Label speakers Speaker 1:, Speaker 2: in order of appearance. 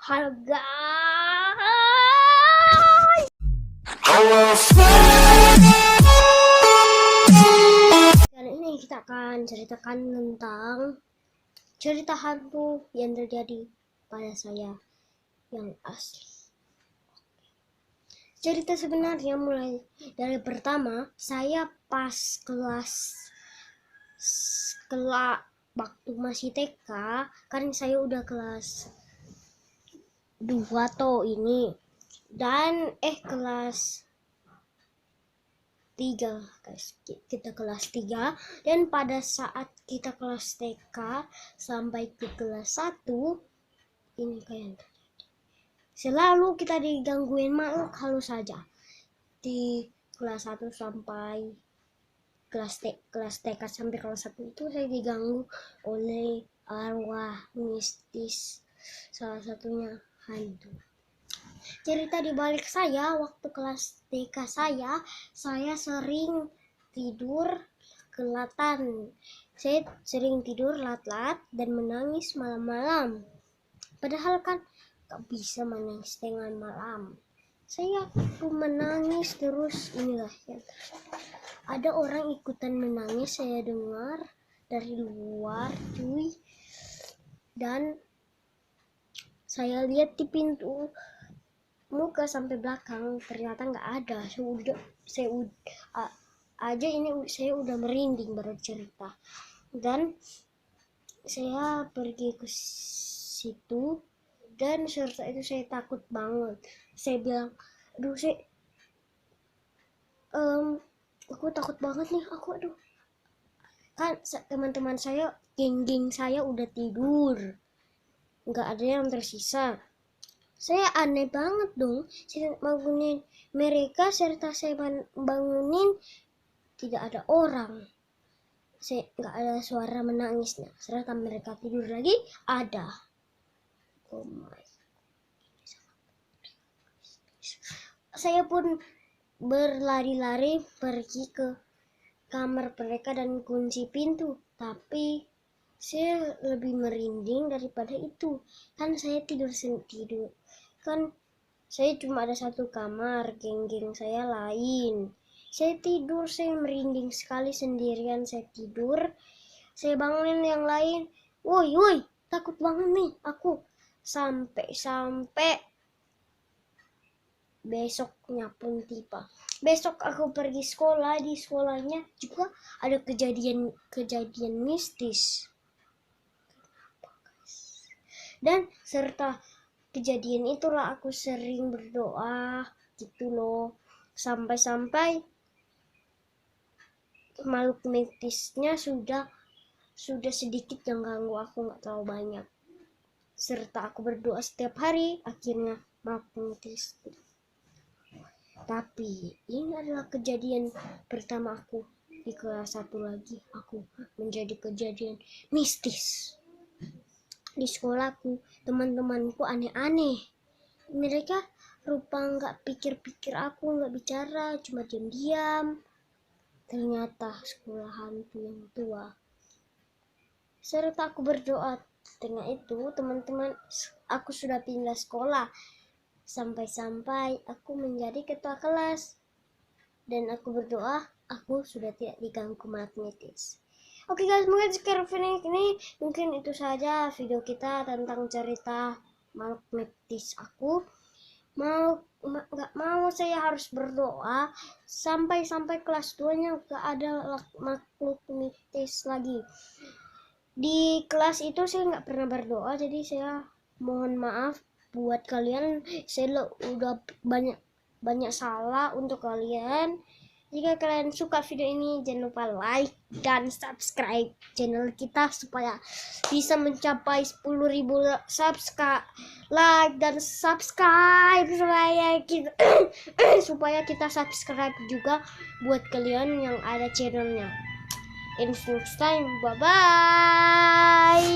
Speaker 1: Halo guys. Kali ini kita akan ceritakan tentang cerita hantu yang terjadi pada saya yang asli. Cerita sebenarnya mulai dari pertama saya pas kelas waktu masih TK, kan saya udah kelas 2 toh ini, dan kelas 3 guys, kita kelas 3, dan pada saat kita kelas TK sampai ke kelas 1 ini kayak selalu kita digangguin makhluk halus saja. Di kelas 1 sampai kelas TK sampai kelas 1 itu saya diganggu oleh arwah mistis, salah satunya hantu. Cerita di balik saya waktu kelas TK saya sering tidur kelatan. Saya sering tidur lat-lat dan menangis malam-malam. Padahal kan gak bisa menangis tengah malam. Saya menangis terus, inilah yang ada orang ikutan menangis, saya dengar dari luar cuy, dan saya lihat di pintu muka sampai belakang ternyata nggak ada. Saya udah merinding bercerita, dan saya pergi ke situ, dan serta itu saya takut banget. Saya bilang, aduh aku takut banget nih, aduh. Kan teman-teman saya, geng-geng saya udah tidur, nggak ada yang tersisa. Saya aneh banget dong, saya bangunin mereka, serta saya bangunin tidak ada orang. Saya nggak ada suara menangisnya, serta mereka tidur lagi ada. Oh my. Saya pun berlari-lari pergi ke kamar mereka dan kunci pintu, tapi saya lebih merinding daripada itu. Kan saya tidur kan saya cuma ada satu kamar, geng-geng saya lain. Saya tidur, saya merinding sekali sendirian. Saya tidur, saya bangunin yang lain, woi takut banget nih aku. Sampai besoknya pun tiba. Besok aku pergi sekolah, di sekolahnya juga ada kejadian mistis. Dan serta kejadian itulah aku sering berdoa gitu loh. Sampai makhluk mistisnya sudah sedikit yang ganggu aku, nggak terlalu banyak. Serta aku berdoa setiap hari, akhirnya makhluk mistis. Tapi ini adalah kejadian pertama aku di kelas 1 lagi. Aku menjadi kejadian mistis. Di sekolahku, teman-temanku aneh-aneh. Mereka rupa nggak pikir-pikir aku, nggak bicara, cuma diam-diam. Ternyata sekolah hantu yang tua. Serta aku berdoa, tengah itu teman-teman aku sudah pindah sekolah. Sampai aku menjadi ketua kelas, dan aku berdoa aku sudah tidak diganggu magnetis. Oke guys, mungkin sekarang ini mungkin itu saja video kita tentang cerita makhluk mistis aku. Nggak mau saya harus berdoa sampai kelas 2 nya nggak ada makhluk mistis lagi. Di kelas itu saya nggak pernah berdoa, jadi saya mohon maaf buat kalian. Saya udah banyak salah untuk kalian. Jika kalian suka video ini, jangan lupa like dan subscribe channel kita supaya bisa mencapai 10.000 subscribe. Like dan subscribe supaya kita subscribe juga buat kalian yang ada channelnya. In next time, bye bye.